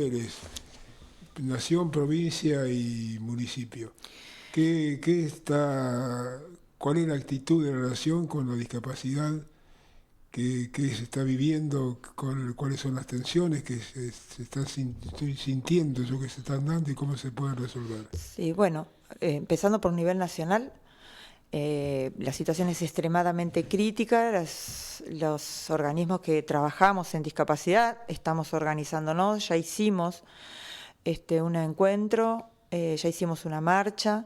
Eres nación, provincia y municipio. ¿Cuál es la actitud de la nación con la discapacidad que se está viviendo? ¿Cuáles son las tensiones que se están estoy sintiendo yo que se están dando y cómo se pueden resolver? Sí, bueno, empezando por nivel nacional, la situación es extremadamente crítica. Los organismos que trabajamos en discapacidad estamos organizándonos, ya hicimos un encuentro, ya hicimos una marcha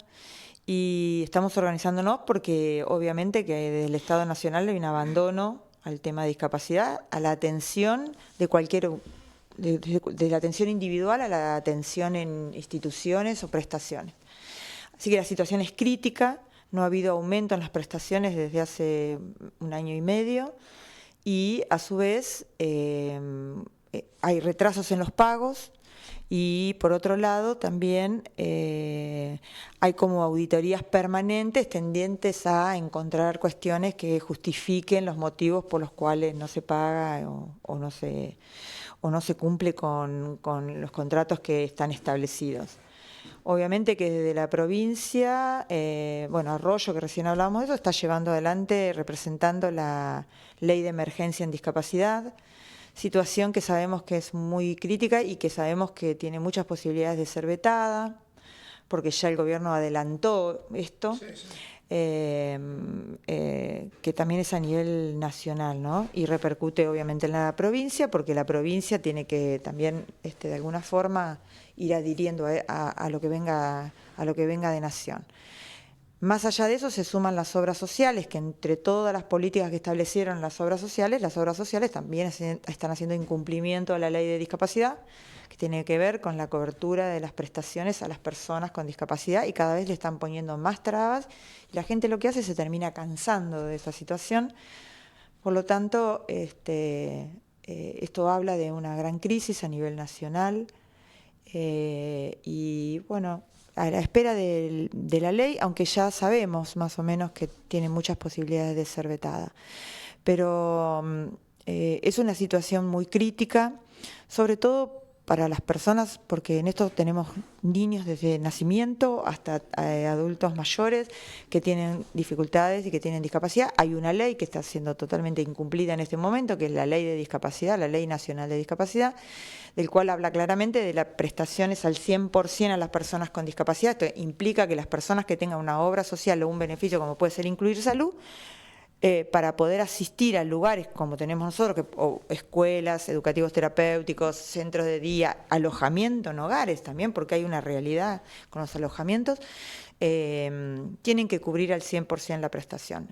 y estamos organizándonos porque obviamente que desde el Estado Nacional hay un abandono al tema de discapacidad, a la atención de cualquier, de la atención individual a la atención en instituciones o prestaciones. Así que la situación es crítica, no ha habido aumento en las prestaciones desde hace 1 año y medio y a su vez hay retrasos en los pagos y por otro lado también hay como auditorías permanentes tendientes a encontrar cuestiones que justifiquen los motivos por los cuales no se paga o no se cumple con los contratos que están establecidos. Obviamente que desde la provincia, Arroyo, que recién hablábamos de eso, está llevando adelante, representando la ley de emergencia en discapacidad, situación que sabemos que es muy crítica y que sabemos que tiene muchas posibilidades de ser vetada, porque ya el gobierno adelantó esto. Sí, sí. Que también es a nivel nacional, ¿no? Y repercute obviamente en la provincia, porque la provincia tiene que también de alguna forma ir adhiriendo a lo que venga de nación. Más allá de eso se suman las obras sociales, que entre todas las políticas que establecieron las obras sociales también están haciendo incumplimiento a la ley de discapacidad, que tiene que ver con la cobertura de las prestaciones a las personas con discapacidad y cada vez le están poniendo más trabas y la gente lo que hace se termina cansando de esa situación. Por lo tanto, esto habla de una gran crisis a nivel nacional y bueno, a la espera de la ley, aunque ya sabemos más o menos que tiene muchas posibilidades de ser vetada. Pero es una situación muy crítica, sobre todo para las personas, porque en esto tenemos niños desde nacimiento hasta adultos mayores que tienen dificultades y que tienen discapacidad. Hay una ley que está siendo totalmente incumplida en este momento, que es la Ley de Discapacidad, la Ley Nacional de Discapacidad, del cual habla claramente de las prestaciones al 100% a las personas con discapacidad. Esto implica que las personas que tengan una obra social o un beneficio como puede ser incluir salud, para poder asistir a lugares como tenemos nosotros, o escuelas, educativos terapéuticos, centros de día, alojamiento en hogares también, porque hay una realidad con los alojamientos, tienen que cubrir al 100% la prestación.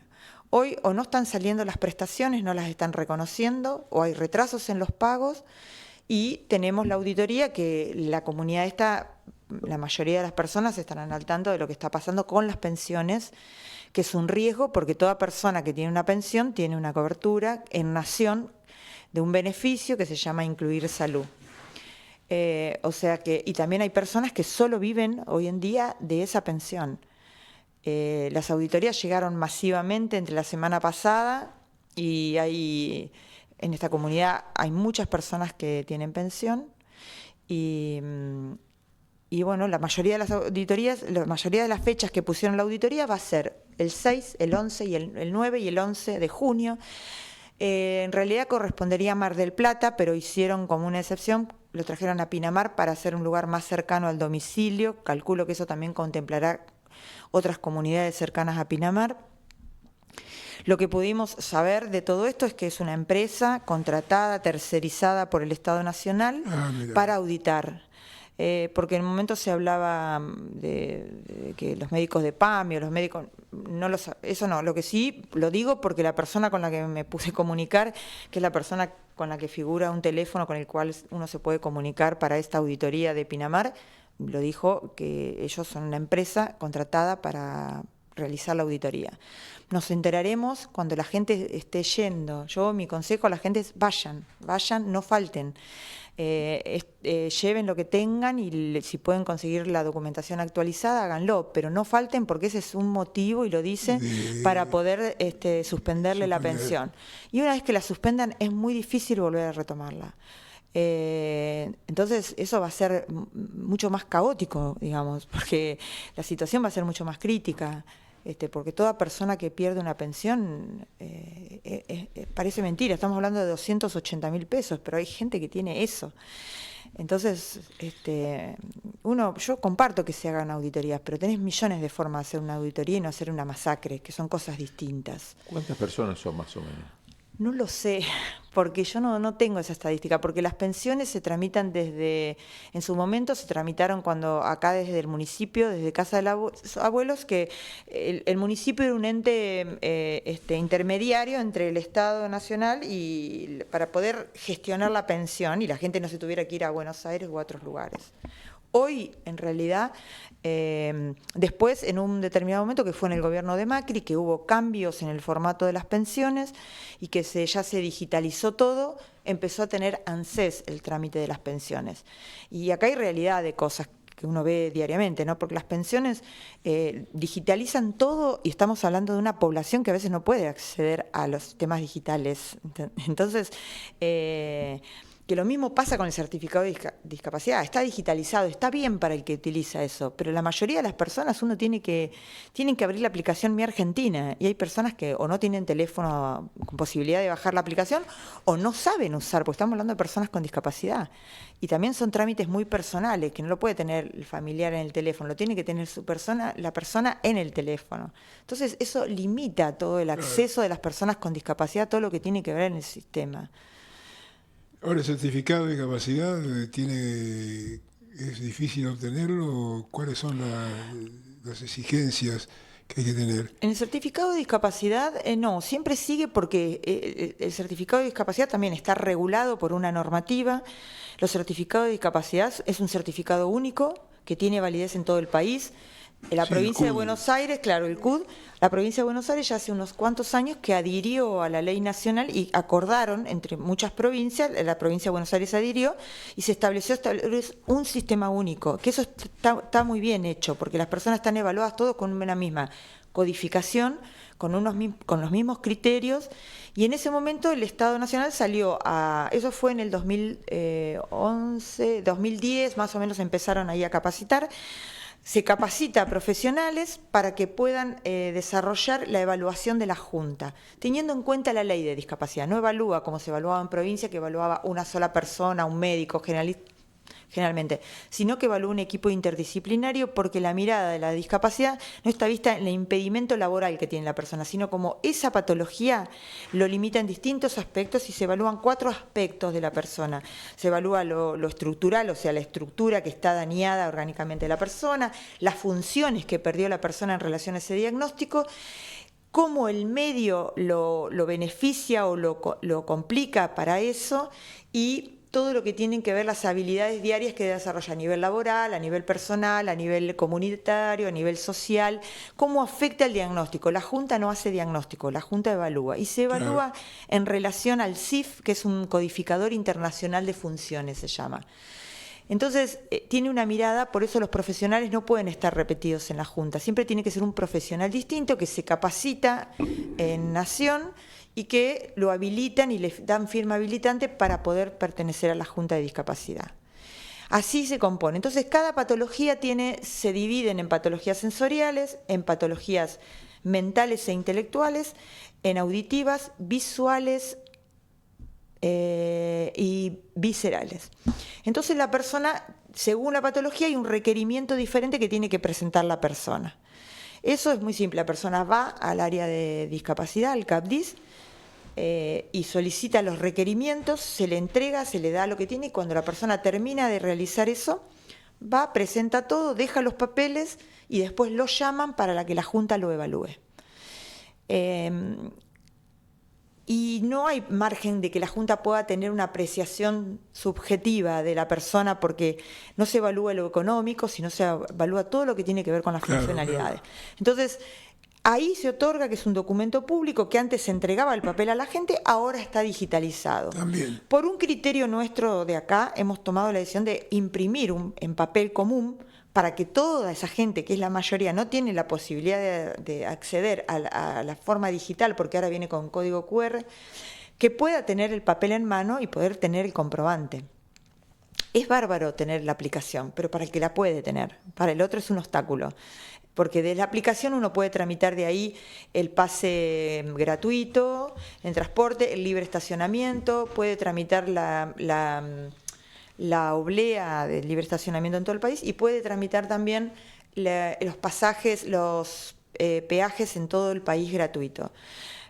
Hoy o no están saliendo las prestaciones, no las están reconociendo, o hay retrasos en los pagos, y tenemos la auditoría que la comunidad la mayoría de las personas estarán al tanto de lo que está pasando con las pensiones, que es un riesgo porque toda persona que tiene una pensión tiene una cobertura en nación de un beneficio que se llama incluir salud. Y también hay personas que solo viven hoy en día de esa pensión. Las auditorías llegaron masivamente entre la semana pasada y en esta comunidad hay muchas personas que tienen pensión y bueno, la mayoría de las auditorías, la mayoría de las fechas que pusieron la auditoría va a ser el 6, el 11 y el 9 y el 11 de junio. En realidad correspondería a Mar del Plata, pero hicieron como una excepción, lo trajeron a Pinamar para hacer un lugar más cercano al domicilio. Calculo que eso también contemplará otras comunidades cercanas a Pinamar. Lo que pudimos saber de todo esto es que es una empresa contratada, tercerizada por el Estado Nacional para auditar. Porque en un momento se hablaba de que los médicos de PAMI o los médicos, eso no, lo que sí lo digo porque la persona con la que me puse a comunicar, que es la persona con la que figura un teléfono con el cual uno se puede comunicar para esta auditoría de Pinamar, lo dijo que ellos son una empresa contratada para realizar la auditoría. Nos enteraremos cuando la gente esté yendo. Mi consejo a la gente es vayan, no falten. Lleven lo que tengan y si pueden conseguir la documentación actualizada, háganlo, pero no falten porque ese es un motivo, y lo dice, para poder suspenderle la pensión. Y una vez que la suspendan es muy difícil volver a retomarla. Entonces eso va a ser mucho más caótico, digamos, porque la situación va a ser mucho más crítica. Porque toda persona que pierde una pensión, parece mentira, estamos hablando de 280.000 pesos, pero hay gente que tiene eso. Entonces, yo comparto que se hagan auditorías, pero tenés millones de formas de hacer una auditoría y no hacer una masacre, que son cosas distintas. ¿Cuántas personas son más o menos? No lo sé, porque yo no tengo esa estadística, porque las pensiones se tramitan en su momento se tramitaron cuando acá desde el municipio, desde Casa de los Abuelos, que el municipio era un ente intermediario entre el Estado Nacional y para poder gestionar la pensión y la gente no se tuviera que ir a Buenos Aires u a otros lugares. Hoy, en realidad, después, en un determinado momento, que fue en el gobierno de Macri, que hubo cambios en el formato de las pensiones y que ya se digitalizó todo, empezó a tener ANSES el trámite de las pensiones. Y acá hay realidad de cosas que uno ve diariamente, ¿no? Porque las pensiones digitalizan todo y estamos hablando de una población que a veces no puede acceder a los temas digitales. Entonces, que lo mismo pasa con el certificado de discapacidad, está digitalizado, está bien para el que utiliza eso, pero la mayoría de las personas tienen que abrir la aplicación Mi Argentina, y hay personas que o no tienen teléfono con posibilidad de bajar la aplicación o no saben usar, porque estamos hablando de personas con discapacidad, y también son trámites muy personales, que no lo puede tener el familiar en el teléfono, lo tiene que tener la persona en el teléfono. Entonces eso limita todo el acceso de las personas con discapacidad, todo lo que tiene que ver en el sistema. Ahora, el certificado de discapacidad es difícil obtenerlo. ¿Cuáles son las exigencias que hay que tener? En el certificado de discapacidad, no, siempre sigue porque el certificado de discapacidad también está regulado por una normativa. Los certificados de discapacidad es un certificado único que tiene validez en todo el país. En la provincia de Buenos Aires, claro, el CUD, la provincia de Buenos Aires ya hace unos cuantos años que adhirió a la ley nacional y acordaron entre muchas provincias, la provincia de Buenos Aires adhirió y se estableció un sistema único, que eso está muy bien hecho, porque las personas están evaluadas todos con una misma codificación, con los mismos criterios, y en ese momento el Estado Nacional salió eso fue en el 2011, 2010, más o menos empezaron ahí a capacitar. Se capacita a profesionales para que puedan desarrollar la evaluación de la Junta, teniendo en cuenta la ley de discapacidad. No evalúa como se evaluaba en provincia, que evaluaba una sola persona, un médico generalmente, sino que evalúa un equipo interdisciplinario, porque la mirada de la discapacidad no está vista en el impedimento laboral que tiene la persona, sino como esa patología lo limita en distintos aspectos, y se evalúan 4 aspectos de la persona. Se evalúa lo estructural, o sea, la estructura que está dañada orgánicamente de la persona, las funciones que perdió la persona en relación a ese diagnóstico, cómo el medio lo beneficia o lo complica para eso, y todo lo que tienen que ver las habilidades diarias que desarrolla a nivel laboral, a nivel personal, a nivel comunitario, a nivel social, cómo afecta el diagnóstico. La Junta no hace diagnóstico, la Junta evalúa, y se evalúa en relación al CIF, que es un codificador internacional de funciones, se llama. Entonces, tiene una mirada, por eso los profesionales no pueden estar repetidos en la Junta, siempre tiene que ser un profesional distinto que se capacita en Nación y que lo habilitan y le dan firma habilitante para poder pertenecer a la Junta de Discapacidad. Así se compone. Entonces, cada patología se dividen en patologías sensoriales, en patologías mentales e intelectuales, en auditivas, visuales y viscerales. Entonces, la persona, según la patología, hay un requerimiento diferente que tiene que presentar la persona. Eso es muy simple. La persona va al área de discapacidad, al CAPDIS, y solicita los requerimientos, se le entrega, se le da lo que tiene, y cuando la persona termina de realizar eso, va, presenta todo, deja los papeles y después lo llaman para que la Junta lo evalúe. Y no hay margen de que la Junta pueda tener una apreciación subjetiva de la persona, porque no se evalúa lo económico, sino se evalúa todo lo que tiene que ver con las funcionalidades. Entonces, ahí se otorga, que es un documento público, que antes se entregaba el papel a la gente, ahora está digitalizado. También. Por un criterio nuestro de acá, hemos tomado la decisión de imprimir en papel común, para que toda esa gente, que es la mayoría, no tiene la posibilidad de acceder a la forma digital, porque ahora viene con código QR, que pueda tener el papel en mano y poder tener el comprobante. Es bárbaro tener la aplicación, pero para el que la puede tener, para el otro es un obstáculo. Porque de la aplicación uno puede tramitar de ahí el pase gratuito en transporte, el libre estacionamiento, puede tramitar la oblea del libre estacionamiento en todo el país y puede tramitar también los pasajes, los peajes en todo el país gratuito.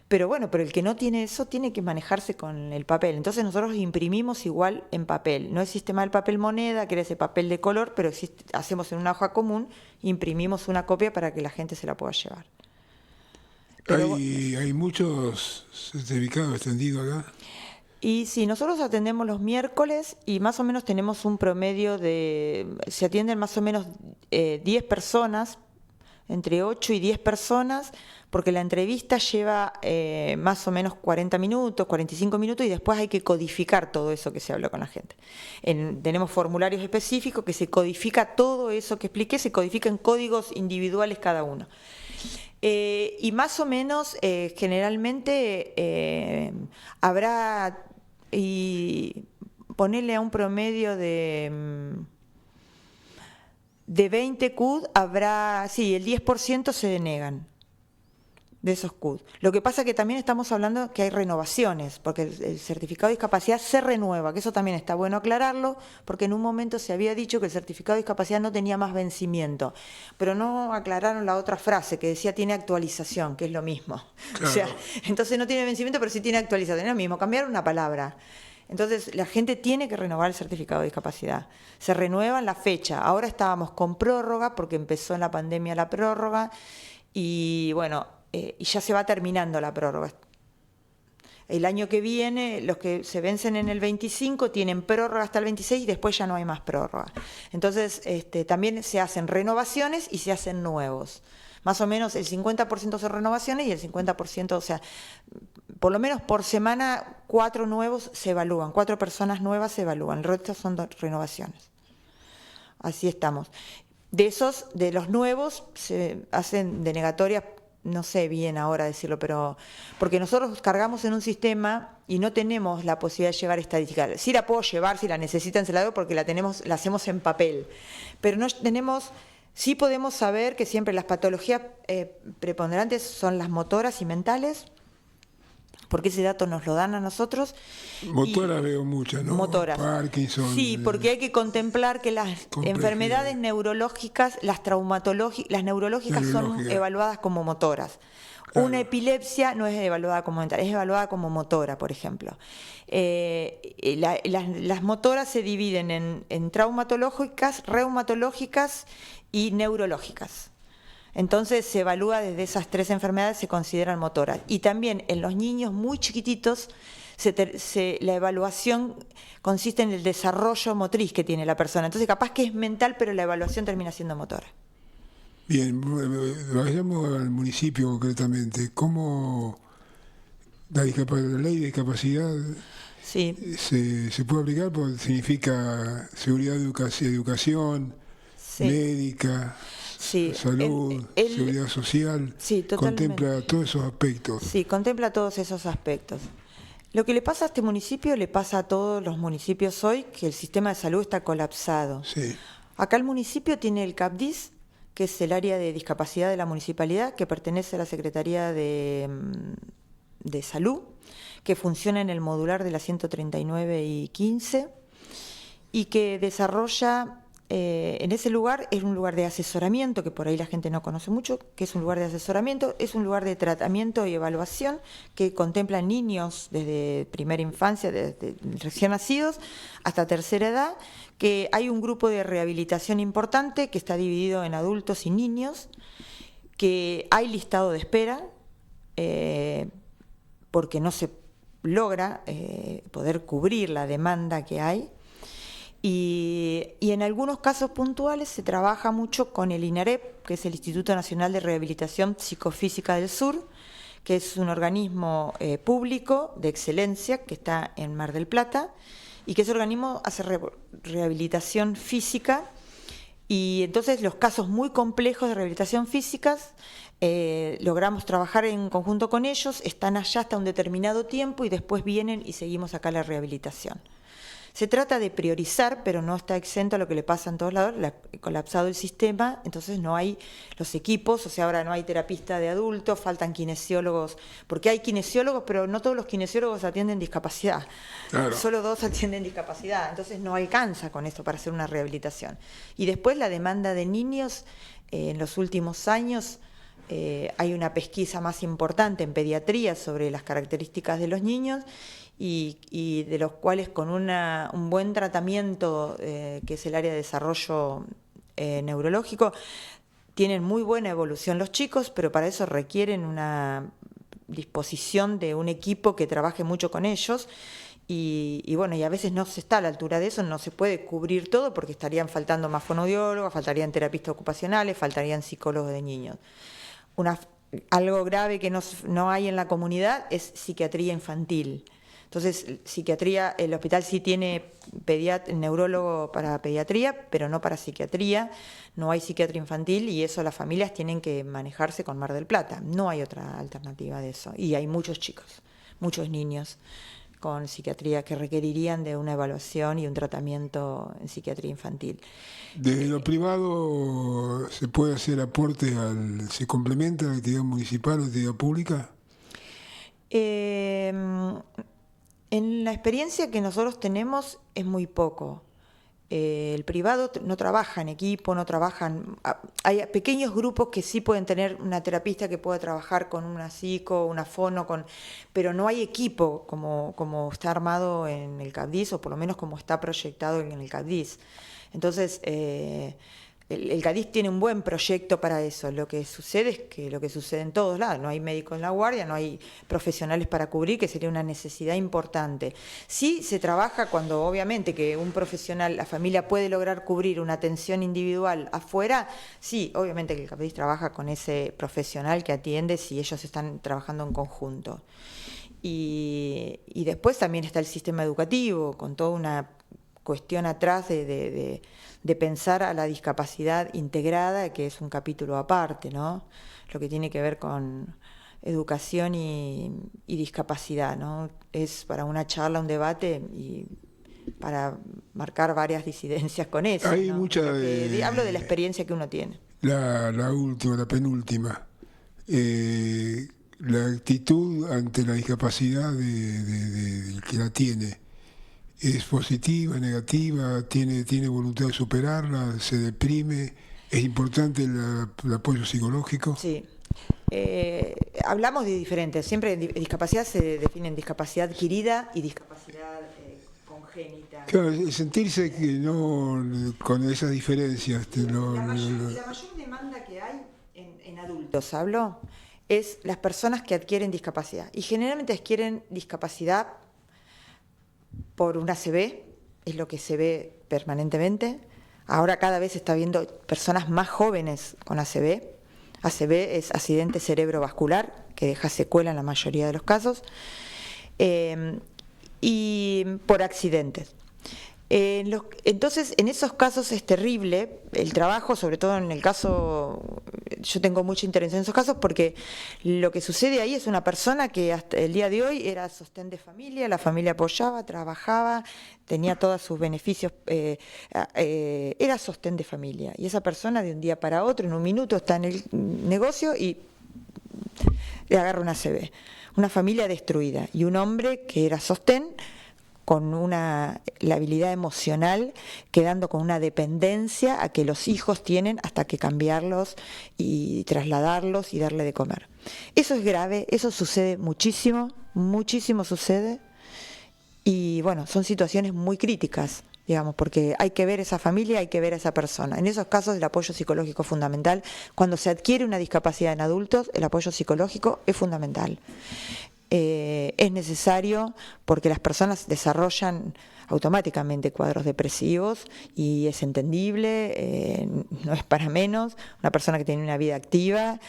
Pero bueno, pero el que no tiene eso tiene que manejarse con el papel. Entonces nosotros imprimimos igual en papel. No es sistema del papel moneda, que era ese papel de color, pero hacemos en una hoja común, imprimimos una copia para que la gente se la pueda llevar. Hay muchos certificados extendidos acá. Y sí, nosotros atendemos los miércoles y más o menos tenemos un promedio se atienden más o menos 10 personas, entre 8 y 10 personas, porque la entrevista lleva más o menos 40 minutos, 45 minutos y después hay que codificar todo eso que se habló con la gente. Tenemos formularios específicos que se codifica todo eso que expliqué, se codifica en códigos individuales cada uno. Y más o menos, generalmente, habrá, y ponerle a un promedio de 20 CUD, habrá, sí, el 10% se denegan de esos CUD. Lo que pasa es que también estamos hablando que hay renovaciones, porque el certificado de discapacidad se renueva, que eso también está bueno aclararlo, porque en un momento se había dicho que el certificado de discapacidad no tenía más vencimiento, pero no aclararon la otra frase que decía tiene actualización, que es lo mismo. Claro. O sea, entonces no tiene vencimiento, pero sí tiene actualización, es lo mismo, cambiaron una palabra. Entonces la gente tiene que renovar el certificado de discapacidad. Se renueva en la fecha. Ahora estábamos con prórroga, porque empezó en la pandemia la prórroga, y bueno, y ya se va terminando la prórroga. El año que viene, los que se vencen en el 25 tienen prórroga hasta el 26 y después ya no hay más prórroga. Entonces, también se hacen renovaciones y se hacen nuevos. Más o menos el 50% son renovaciones y el 50%, o sea, por lo menos por semana 4 nuevos se evalúan, 4 personas nuevas se evalúan, el resto son renovaciones. Así estamos. De los nuevos se hacen denegatorias, no sé bien ahora decirlo, pero porque nosotros cargamos en un sistema y no tenemos la posibilidad de llevar estadística. Sí la puedo llevar, si la necesitan se la doy porque la hacemos en papel, pero no tenemos, sí podemos saber que siempre las patologías preponderantes son las motoras y mentales, porque ese dato nos lo dan a nosotros. Motoras veo muchas, ¿no? Motoras. Parkinson. Sí, porque hay que contemplar que las enfermedades neurológicas, las neurológicas son evaluadas como motoras. Claro. Una epilepsia no es evaluada como mental, es evaluada como motora, por ejemplo. Las motoras se dividen en traumatológicas, reumatológicas y neurológicas. Entonces se evalúa desde esas 3 enfermedades, se consideran motoras. Y también en los niños muy chiquititos, la evaluación consiste en el desarrollo motriz que tiene la persona. Entonces capaz que es mental, pero la evaluación termina siendo motora. Bien, vayamos al municipio concretamente. ¿Cómo la ley de discapacidad sí. se puede aplicar? Porque significa seguridad, educación, sí. Médica... Sí, salud, seguridad social, sí, contempla todos esos aspectos. Sí, contempla todos esos aspectos. Lo que le pasa a este municipio le pasa a todos los municipios hoy, que el sistema de salud está colapsado. Sí. Acá el municipio tiene el CAPDIS, que es el área de discapacidad de la municipalidad, que pertenece a la Secretaría de Salud, que funciona en el modular de la 139 y 15, y que desarrolla... en ese lugar es un lugar de asesoramiento, que por ahí la gente no conoce mucho, que es un lugar de asesoramiento, es un lugar de tratamiento y evaluación que contempla niños desde primera infancia, desde recién nacidos hasta tercera edad, que hay un grupo de rehabilitación importante que está dividido en adultos y niños, que hay listado de espera, porque no se logra poder cubrir la demanda que hay. Y en algunos casos puntuales se trabaja mucho con el INAREP, que es el Instituto Nacional de Rehabilitación Psicofísica del Sur, que es un organismo público de excelencia que está en Mar del Plata, y que ese organismo hace rehabilitación física, y entonces los casos muy complejos de rehabilitación física logramos trabajar en conjunto con ellos, están allá hasta un determinado tiempo y después vienen y seguimos acá la rehabilitación. Se trata de priorizar, pero no está exento a lo que le pasa en todos lados, colapsado el sistema, entonces no hay los equipos, o sea, ahora no hay terapista de adultos, faltan kinesiólogos, porque hay kinesiólogos, pero no todos los kinesiólogos atienden discapacidad, Claro. solo 2 atienden discapacidad, entonces no alcanza con esto para hacer una rehabilitación. Y después la demanda de niños, en los últimos años hay una pesquisa más importante en pediatría sobre las características de los niños, y de los cuales con un buen tratamiento, que es el área de desarrollo neurológico, tienen muy buena evolución los chicos, pero para eso requieren una disposición de un equipo que trabaje mucho con ellos, y bueno, y a veces no se está a la altura de eso, no se puede cubrir todo porque estarían faltando más fonoaudiólogos, faltarían terapistas ocupacionales, faltarían psicólogos de niños. Algo grave que no hay en la comunidad es psiquiatría infantil. Entonces, psiquiatría, el hospital sí tiene neurólogo para pediatría, pero no para psiquiatría, no hay psiquiatra infantil, y eso las familias tienen que manejarse con Mar del Plata, no hay otra alternativa de eso. Y hay muchos chicos, muchos niños con psiquiatría que requerirían de una evaluación y un tratamiento en psiquiatría infantil. Desde lo privado se puede hacer aporte se complementa la actividad municipal o la actividad pública. En la experiencia que nosotros tenemos es muy poco. El privado no trabaja en equipo, no trabajan. Hay pequeños grupos que sí pueden tener una terapista que pueda trabajar con una psico, una fono, pero no hay equipo como está armado en el CAPDIS, o por lo menos como está proyectado en el CAPDIS. Entonces, el CADIS tiene un buen proyecto para eso. Lo que sucede es que lo que sucede en todos lados, no hay médico en la guardia, no hay profesionales para cubrir, que sería una necesidad importante. Sí se trabaja cuando obviamente que un profesional, la familia puede lograr cubrir una atención individual afuera, sí, obviamente que el CADIS trabaja con ese profesional que atiende si ellos están trabajando en conjunto. Y después también está el sistema educativo, con toda una cuestión atrás de pensar a la discapacidad integrada, que es un capítulo aparte, ¿no? Lo que tiene que ver con educación y discapacidad, ¿no? Es para una charla, un debate, y para marcar varias disidencias con eso. Hay ¿no? mucha hablo de la experiencia que uno tiene. La última, la penúltima. La actitud ante la discapacidad del que la tiene. ¿Es positiva, negativa? ¿Tiene voluntad de superarla? ¿Se deprime? ¿Es importante el apoyo psicológico? Sí. Hablamos de diferentes. Siempre discapacidad se define en discapacidad adquirida y discapacidad congénita. Claro, sentirse que no, con esas diferencias. La mayor demanda que hay en adultos, hablo, es las personas que adquieren discapacidad. Y generalmente adquieren discapacidad por un ACV, es lo que se ve permanentemente. Ahora cada vez se está viendo personas más jóvenes con ACV. ACV es accidente cerebrovascular, que deja secuela en la mayoría de los casos, y por accidentes. Entonces, en esos casos es terrible el trabajo, sobre todo en el caso, yo tengo mucha interés en esos casos, porque lo que sucede ahí es una persona que hasta el día de hoy era sostén de familia, la familia apoyaba, trabajaba, tenía todos sus beneficios, era sostén de familia, y esa persona de un día para otro, en un minuto, está en el negocio y le agarra una ACV, una familia destruida, y un hombre que era sostén, con la habilidad emocional, quedando con una dependencia a que los hijos tienen hasta que cambiarlos y trasladarlos y darle de comer. Eso es grave, eso sucede muchísimo, muchísimo sucede, y bueno, son situaciones muy críticas, digamos, porque hay que ver esa familia, hay que ver a esa persona. En esos casos el apoyo psicológico es fundamental. Cuando se adquiere una discapacidad en adultos, el apoyo psicológico es fundamental. Es necesario porque las personas desarrollan automáticamente cuadros depresivos, y es entendible, no es para menos. Una persona que tiene una vida activa,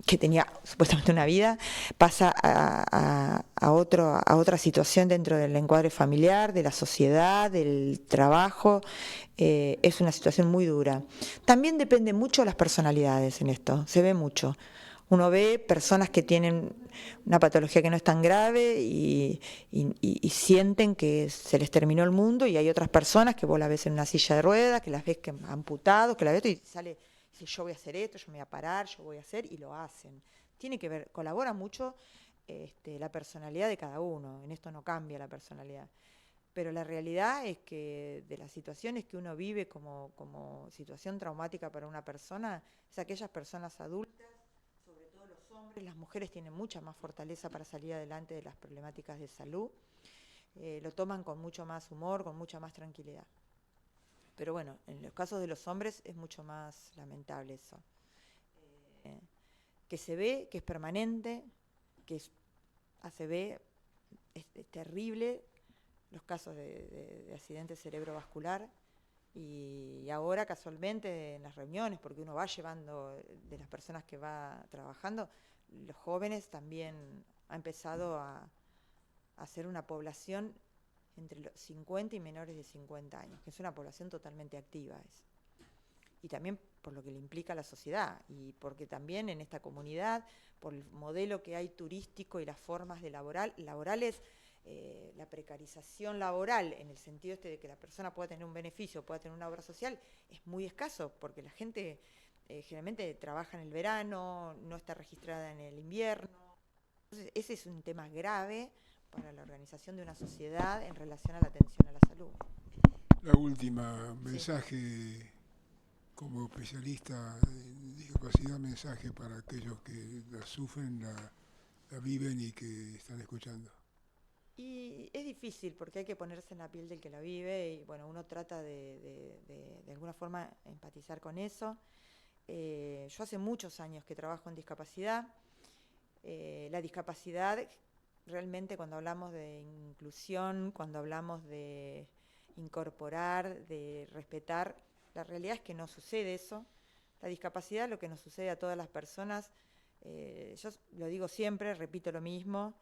que tenía supuestamente una vida, pasa a otra situación dentro del encuadre familiar, de la sociedad, del trabajo. Es una situación muy dura. También depende mucho de las personalidades en esto, se ve mucho. Uno ve personas que tienen una patología que no es tan grave y sienten que se les terminó el mundo, y hay otras personas que vos la ves en una silla de ruedas, que las ves que amputados, que la ves y sale, dice, yo voy a hacer esto, yo me voy a parar, yo voy a hacer, y lo hacen. Tiene que ver, colabora mucho la personalidad de cada uno, en esto no cambia la personalidad. Pero la realidad es que de las situaciones que uno vive como situación traumática para una persona, es aquellas personas adultas, sobre todo los hombres. Las mujeres tienen mucha más fortaleza para salir adelante de las problemáticas de salud, lo toman con mucho más humor, con mucha más tranquilidad. Pero bueno, en los casos de los hombres es mucho más lamentable eso. Que se ve, que es permanente, que es ACV, es terrible, los casos de accidente cerebrovascular, y ahora casualmente en las reuniones, porque uno va llevando de las personas que va trabajando, los jóvenes también ha empezado a hacer una población entre los 50 y menores de 50 años, que es una población totalmente activa. Y también por lo que le implica a la sociedad, y porque también en esta comunidad, por el modelo que hay turístico y las formas de laborales, la precarización laboral, en el sentido de que la persona pueda tener un beneficio, pueda tener una obra social, es muy escaso, porque la gente generalmente trabaja en el verano, no está registrada en el invierno. Entonces, ese es un tema grave para la organización de una sociedad en relación a la atención a la salud. La última, mensaje como especialista en discapacidad, mensaje para aquellos que la sufren, la viven y que están escuchando. Y es difícil porque hay que ponerse en la piel del que la vive, y bueno, uno trata de alguna forma empatizar con eso. Yo hace muchos años que trabajo en discapacidad. La discapacidad, realmente, cuando hablamos de inclusión, cuando hablamos de incorporar, de respetar, la realidad es que no sucede eso. La discapacidad, lo que nos sucede a todas las personas, yo lo digo siempre, repito lo mismo,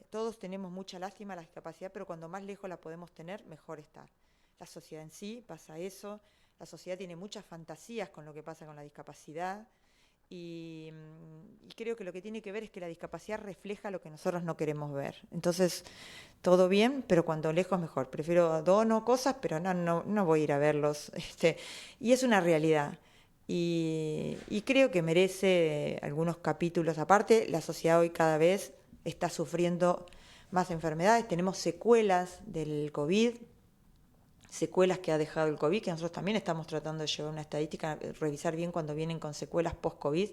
todos tenemos mucha lástima a la discapacidad, pero cuando más lejos la podemos tener, mejor está. La sociedad en sí pasa eso, la sociedad tiene muchas fantasías con lo que pasa con la discapacidad, y creo que lo que tiene que ver es que la discapacidad refleja lo que nosotros no queremos ver. Entonces, todo bien, pero cuando lejos mejor. Prefiero dono cosas, pero no voy a ir a verlos. Y es una realidad. Y creo que merece algunos capítulos aparte. La sociedad hoy cada vez está sufriendo más enfermedades. Tenemos secuelas del COVID, secuelas que ha dejado el COVID, que nosotros también estamos tratando de llevar una estadística, revisar bien cuando vienen con secuelas post-COVID.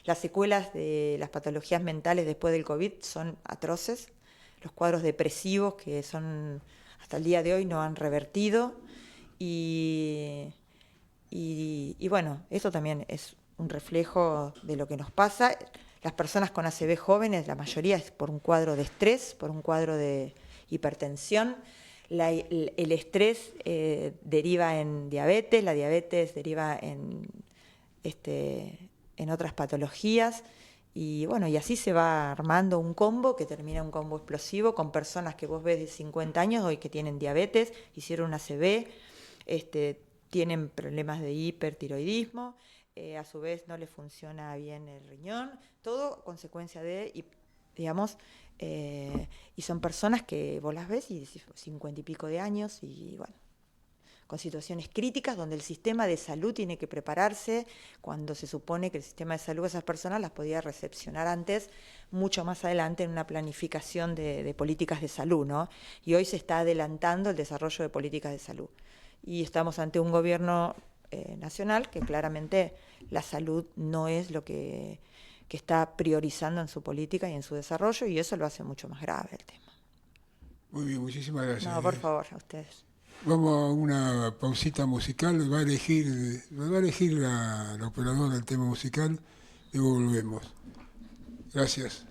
Las secuelas de las patologías mentales después del COVID son atroces. Los cuadros depresivos, que son hasta el día de hoy no han revertido. Y bueno, eso también es un reflejo de lo que nos pasa. Las personas con ACV jóvenes, la mayoría es por un cuadro de estrés, por un cuadro de hipertensión. El estrés deriva en diabetes, la diabetes deriva en otras patologías, y bueno, y así se va armando un combo que termina un combo explosivo con personas que vos ves de 50 años hoy que tienen diabetes, hicieron una ACV, tienen problemas de hipertiroidismo, a su vez no les funciona bien el riñón, todo consecuencia de, digamos, y son personas que vos las ves y decís 50 y pico de años, y bueno, con situaciones críticas donde el sistema de salud tiene que prepararse, cuando se supone que el sistema de salud a esas personas las podía recepcionar antes, mucho más adelante en una planificación de políticas de salud, ¿no? Y hoy se está adelantando el desarrollo de políticas de salud. Y estamos ante un gobierno nacional que claramente la salud no es lo que está priorizando en su política y en su desarrollo, y eso lo hace mucho más grave el tema. Muy bien, muchísimas gracias. No, por favor, a ustedes. Vamos a una pausita musical, va a elegir la operadora del tema musical, luego volvemos. Gracias.